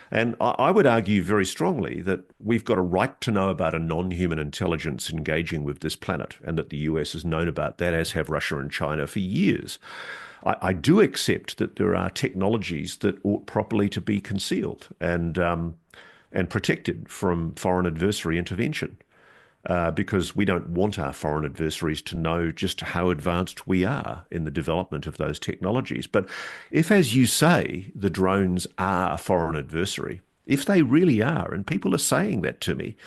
And I would argue very strongly that we've got a right to know about a non-human intelligence engaging with this planet, and that the US has known about that, as have Russia and China for years. I do accept that there are technologies that ought properly to be concealed and protected from foreign adversary intervention because we don't want our foreign adversaries to know just how advanced we are in the development of those technologies. But if, as you say, the drones are a foreign adversary, if they really are, and people are saying that to me,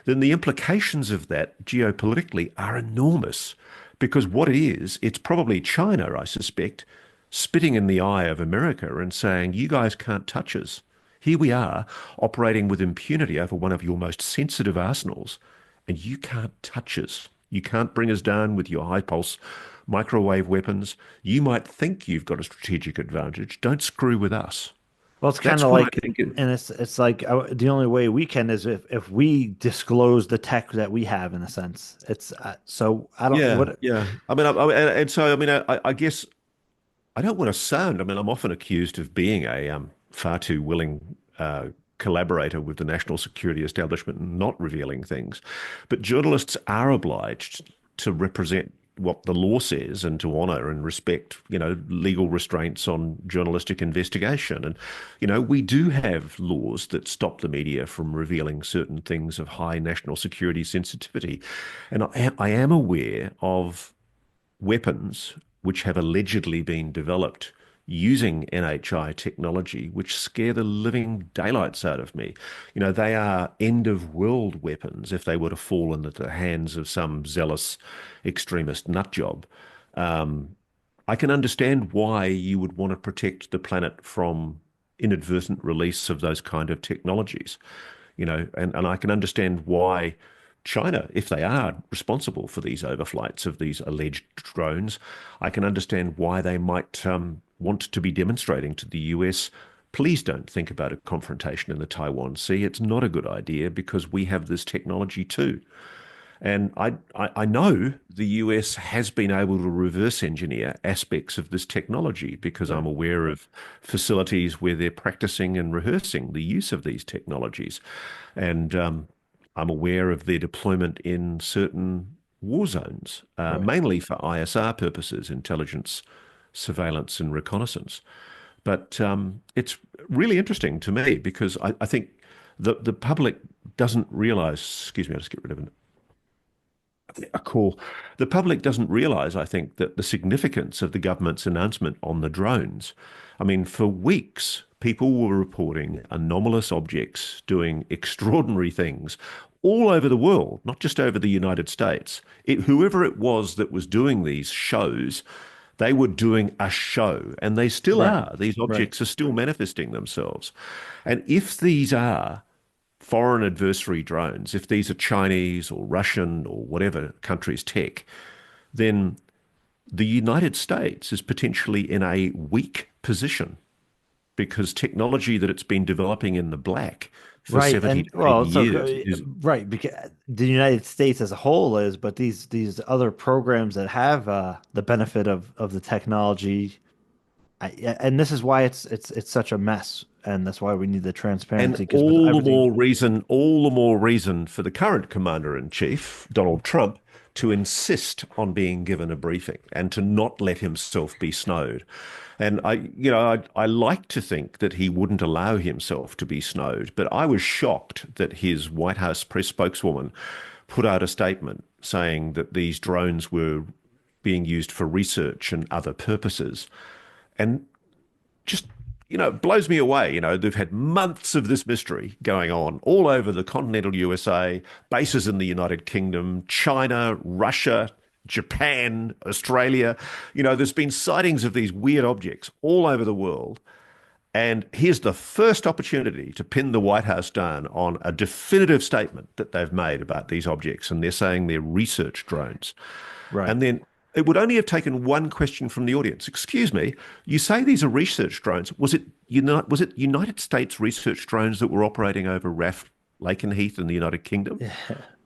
then the implications of that geopolitically are enormous. Because what it is, it's probably China, I suspect, spitting in the eye of America and saying, you guys can't touch us. Here we are operating with impunity over one of your most sensitive arsenals, and you can't touch us. You can't bring us down with your high pulse microwave weapons. You might think you've got a strategic advantage. Don't screw with us. Well, it's kind That's of what I like, think. and it's like the only way we can is if we disclose the tech that we have, in a sense. It's so I don't Yeah, what. yeah. I mean, and so I mean, I guess I don't want to sound. I mean, I'm often accused of being a far too willing collaborator with the national security establishment and not revealing things. But journalists are obliged to represent what the law says and to honour and respect, legal restraints on journalistic investigation. And, we do have laws that stop the media from revealing certain things of high national security sensitivity. And I am aware of weapons which have allegedly been developed using NHI technology, which scare the living daylights out of me. You know, they are end of world weapons if they were to fall into the hands of some zealous extremist nut job. Um, I can understand why you would want to protect the planet from inadvertent release of those kind of technologies, you know, and I can understand why China, if they are responsible for these overflights of these alleged drones, I can understand why they might want to be demonstrating to the US, please don't think about a confrontation in the Taiwan Sea. It's not a good idea because we have this technology too. And I know the US has been able to reverse engineer aspects of this technology because I'm Right. aware of facilities where they're practicing and rehearsing the use of these technologies. And I'm aware of their deployment in certain war zones, Right. mainly for ISR purposes, intelligence, surveillance, and reconnaissance. But it's really interesting to me because I think the public doesn't realize, excuse me, I'll just get rid of a call. The public doesn't realize, I think, that the significance of the government's announcement on the drones. I mean, for weeks, people were reporting anomalous objects doing extraordinary things all over the world, not just over the United States. Whoever it was that was doing these shows, they were doing a show, and they still Right. are. These Right. objects are still manifesting themselves. And if these are foreign adversary drones, if these are Chinese or Russian or whatever country's tech, then the United States is potentially in a weak position because technology that it's been developing in the black for Right. 70 And to 80 well, so years is, right, because the United States as a whole is, but these other programs that have the benefit of the technology, and this is why it's such a mess, and that's why we need the and transparency because with everything. all the more reason for the current commander in chief, Donald Trump, to insist on being given a briefing and to not let himself be snowed. And I like to think that he wouldn't allow himself to be snowed, but I was shocked that his White House press spokeswoman put out a statement saying that these drones were being used for research and other purposes. And just, it blows me away. They've had months of this mystery going on all over the continental USA, bases in the United Kingdom, China, Russia, Japan, Australia. There's been sightings of these weird objects all over the world. And here's the first opportunity to pin the White House down on a definitive statement that they've made about these objects. And they're saying they're research drones. Right. And then it would only have taken one question from the audience. Excuse me, you say these are research drones. Was it United States research drones that were operating over RAF Lakenheath in the United Kingdom?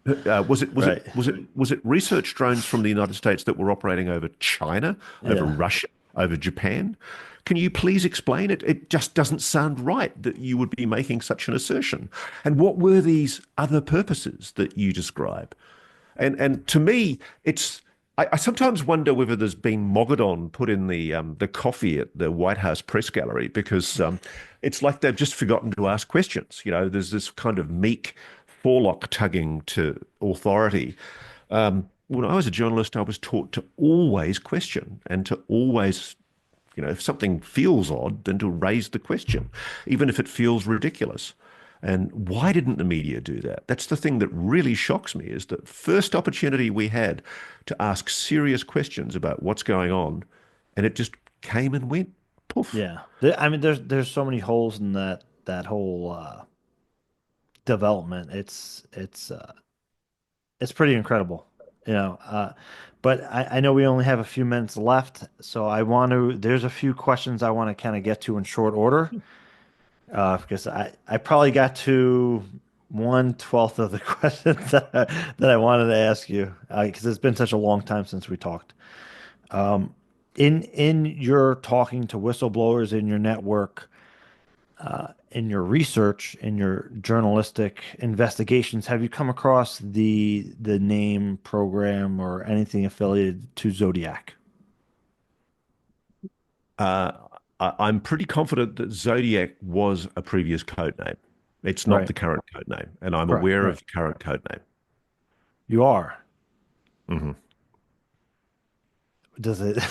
Right. Was it research drones from the United States that were operating over China, over Yeah. Russia, over Japan? Can you please explain it? It just doesn't sound right that you would be making such an assertion. And what were these other purposes that you describe? And to me, I sometimes wonder whether there's been Mogadon put in the coffee at the White House press gallery because it's like they've just forgotten to ask questions. There's this kind of meek forelock tugging to authority. When I was a journalist, I was taught to always question and to always, if something feels odd, then to raise the question, even if it feels ridiculous. And why didn't the media do that? That's the thing that really shocks me is the first opportunity we had to ask serious questions about what's going on, and it just came and went. Poof. Yeah. I mean, there's so many holes in that whole development. It's pretty incredible, you know. But I know we only have a few minutes left, so there's a few questions I want to kind of get to in short order, because I probably got to 1/12 of the questions that I wanted to ask you, because it's been such a long time since we talked. Um, in your talking to whistleblowers in your network, in your research, in your journalistic investigations, have you come across the name, program, or anything affiliated to Zodiac? Uh, I'm pretty confident that Zodiac was a previous code name. It's not Right, the current code name, and I'm correct, aware of right. the current code name. You are. Hmm. Does it?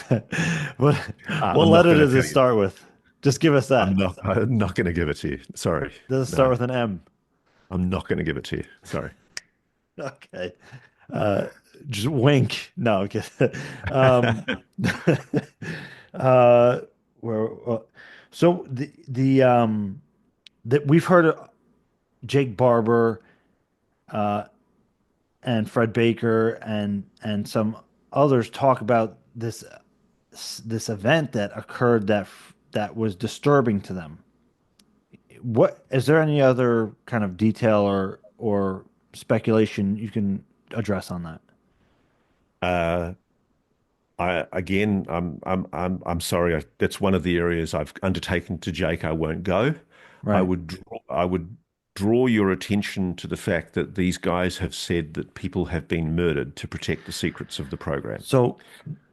What what I'm not letter going to does it tell you. start with? Just give us that. I'm not going to give it to you. Sorry. Does it start No, with an M? I'm not going to give it to you. Sorry. Okay. Uh, just wink. No, okay. Um, uh, where, so that we've heard Jake Barber, uh, and Fred Baker and some others talk about this event that occurred that was disturbing to them. What is there any other kind of detail or speculation you can address on that? Uh, I'm sorry. That's one of the areas I've undertaken to Jake. I won't go. Right. I would draw your attention to the fact that these guys have said that people have been murdered to protect the secrets of the program. So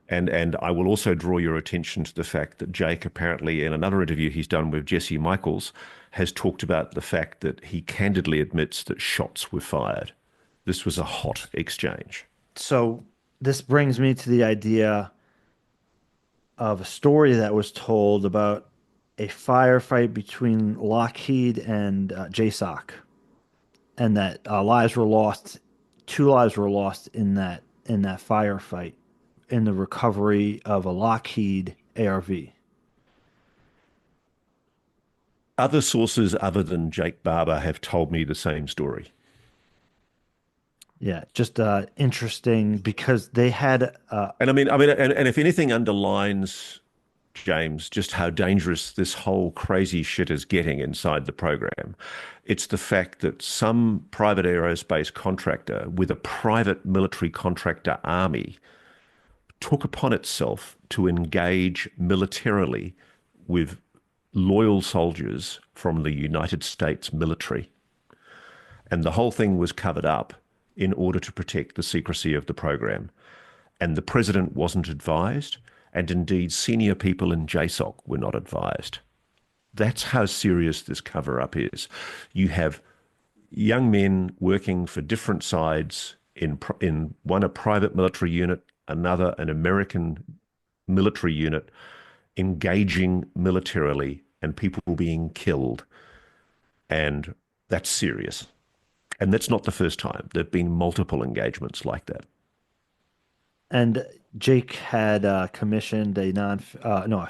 And I will also draw your attention to the fact that Jake apparently in another interview he's done with Jesse Michaels has talked about the fact that he candidly admits that shots were fired. This was a hot exchange. so this brings me to the idea of a story that was told about a firefight between Lockheed and JSOC, and that lives were lost. Two lives were lost in that firefight in the recovery of a Lockheed ARV. Other sources other than Jake Barber have told me the same story. Yeah, just interesting because they had And if anything underlines, James, just how dangerous this whole crazy shit is getting inside the program, it's the fact that some private aerospace contractor with a private military contractor army took upon itself to engage militarily with loyal soldiers from the United States military. And the whole thing was covered up in order to protect the secrecy of the program. And the president wasn't advised, and indeed senior people in JSOC were not advised. That's how serious this cover up is. You have young men working for different sides in one a private military unit, another an American military unit, engaging militarily and people being killed. And that's serious. And that's not the first time. There've been multiple engagements like that. and Jake had commissioned a non no a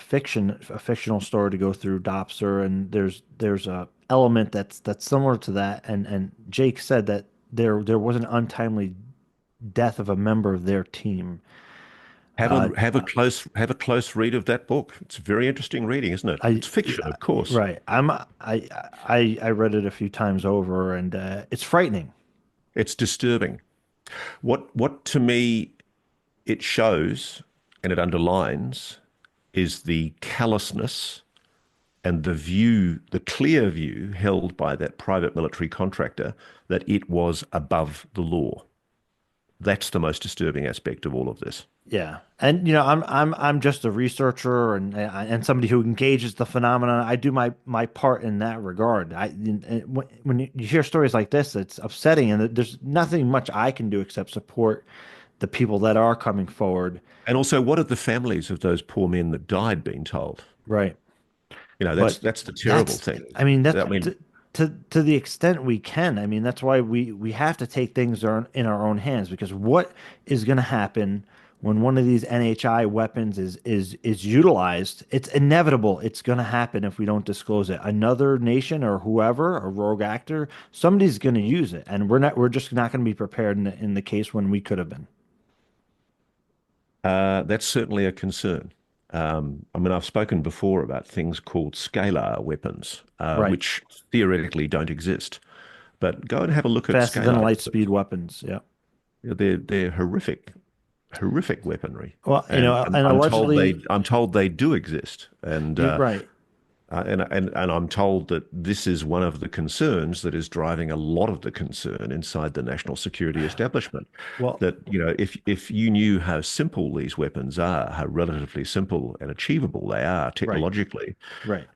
fictional story to go through Dopser, and there's a element that's similar to that, and Jake said that there was an untimely death of a member of their team. Uh, Have a close read of that book. It's very interesting reading, isn't it? I It's fiction, of course. right. I read it a few times over, and it's frightening. It's disturbing. What to me it shows and it underlines is the callousness and the clear view held by that private military contractor that it was above the law. That's the most disturbing aspect of all of this. Yeah, and I'm just a researcher and somebody who engages the phenomenon. I do my part in that regard. When you hear stories like this, it's upsetting, and there's nothing much I can do except support the people that are coming forward. And also, what have the families of those poor men that died been told? Right. You know, But that's the terrible that's, thing. I mean, I that's mean, to the extent we can. I mean, that's why we have to take things in our own hands because what is going to happen when one of these NHI weapons is utilized? It's inevitable. It's going to happen if we don't disclose it. Another nation or whoever, a rogue actor, somebody's going to use it, and we're just not going to be prepared in the case when we could have been. that's certainly a concern. I mean, I've spoken before about things called scalar weapons, Right. which theoretically don't exist. But go and have a look at Faster than scalar light weapons. speed weapons. Yeah. They're horrific weaponry, Well, and and allegedly, I'm told they do exist, and you're right. and I'm told that this is one of the concerns that is driving a lot of the concern inside the national security establishment. Well, That, you know, if you knew how simple these weapons are, how relatively simple and achievable they are right. technologically, Right.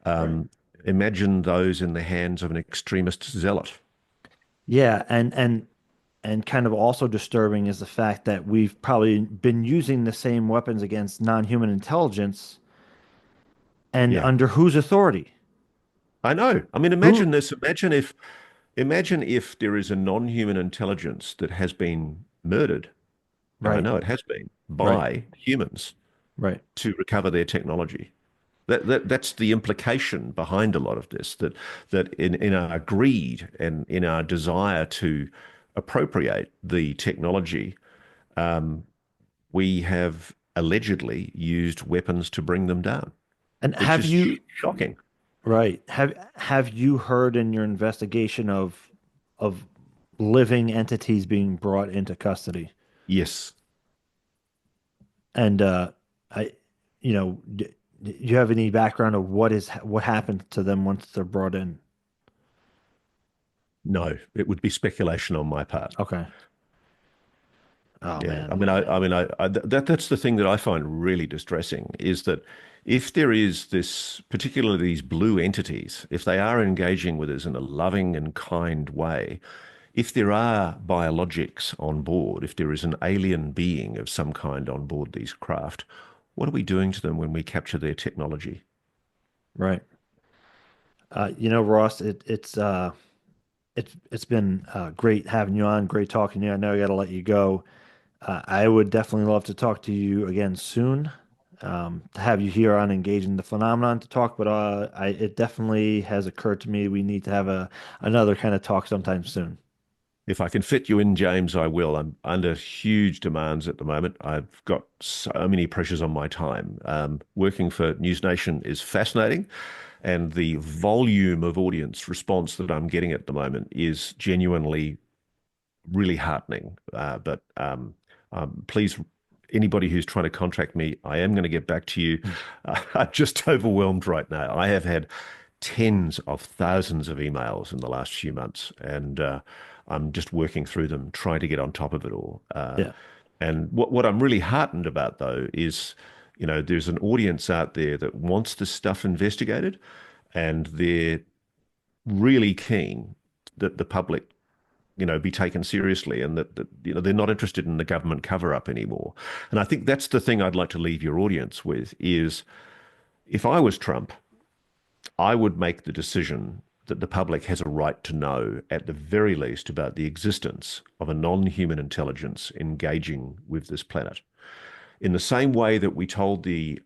imagine those in the hands of an extremist zealot. Yeah, and and kind of also disturbing is the fact that we've probably been using the same weapons against non-human intelligence, and Yeah, under whose authority? I know. I mean, Who? imagine this. Imagine if there is a non-human intelligence that has been murdered, and I Right, know it has been, right, by humans right. to recover their technology. That's the implication behind a lot of this, that in our greed and in our desire to appropriate the technology, um, we have allegedly used weapons to bring them down, And which have is you, shocking. right, have you heard in your investigation of living entities being brought into custody? Yes. And I, do you have any background of what happened to them once they're brought in? No, it would be speculation on my part. Okay. Oh Yeah, man. that's the thing that I find really distressing is that if there is this, particularly these blue entities, if they are engaging with us in a loving and kind way, if there are biologics on board, if there is an alien being of some kind on board these craft, what are we doing to them when we capture their technology? Right. Ross, it's been great having you on, great talking to you. I know I got to let you go. I would definitely love to talk to you again soon. To have you here on Engaging the Phenomenon to talk, but it definitely has occurred to me we need to have another kind of talk sometime soon. If I can fit you in, James, I will. I'm under huge demands at the moment. I've got so many pressures on my time. Working for News Nation is fascinating, and the volume of audience response that I'm getting at the moment is genuinely really heartening. But please, anybody who's trying to contact me, I am going to get back to you. I'm just overwhelmed right now. I have had tens of thousands of emails in the last few months, and I'm just working through them, trying to get on top of it all. Yeah. And what I'm really heartened about, though, is, there's an audience out there that wants this stuff investigated, and they're really keen that the public be taken seriously, and that they're not interested in the government cover up anymore. And I think that's the thing I'd like to leave your audience with is, if I was Trump, I would make the decision that the public has a right to know, at the very least, about the existence of a non-human intelligence engaging with this planet. In the same way that we told the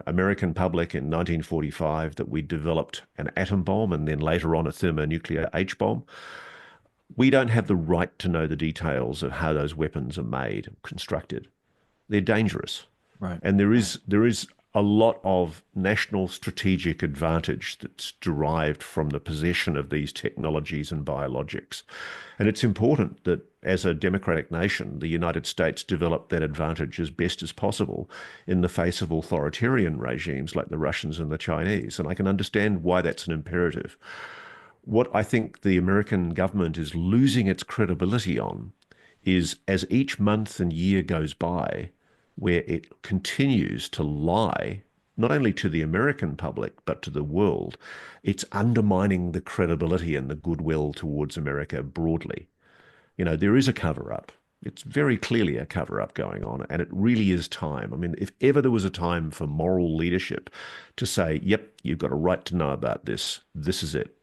American public in 1945 that we developed an atom bomb and then later on a thermonuclear H bomb, we don't have the right to know the details of how those weapons are made, constructed. They're dangerous. Right. And there is a lot of national strategic advantage that's derived from the possession of these technologies and biologics. And it's important that as a democratic nation, the United States develop that advantage as best as possible in the face of authoritarian regimes like the Russians and the Chinese. And I can understand why that's an imperative. What I think the American government is losing its credibility on is, as each month and year goes by, where it continues to lie, not only to the American public, but to the world, it's undermining the credibility and the goodwill towards America broadly. There is a cover up. It's very clearly a cover up going on, and it really is time. I mean, if ever there was a time for moral leadership to say, yep, you've got a right to know about this, this is it.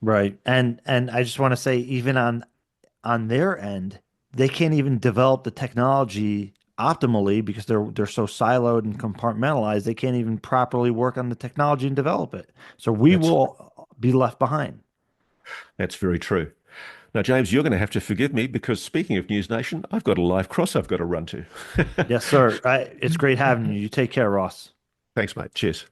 Right. And I just want to say, even on their end, they can't even develop the technology optimally because they're so siloed and compartmentalized. They can't even properly work on the technology and develop it. So we That's will be left behind. that's very true. Now, James, you're going to have to forgive me because, speaking of News Nation, I've got a live cross I've got to run to. Yes, sir. It's great having you. You take care, Ross. Thanks, mate. Cheers.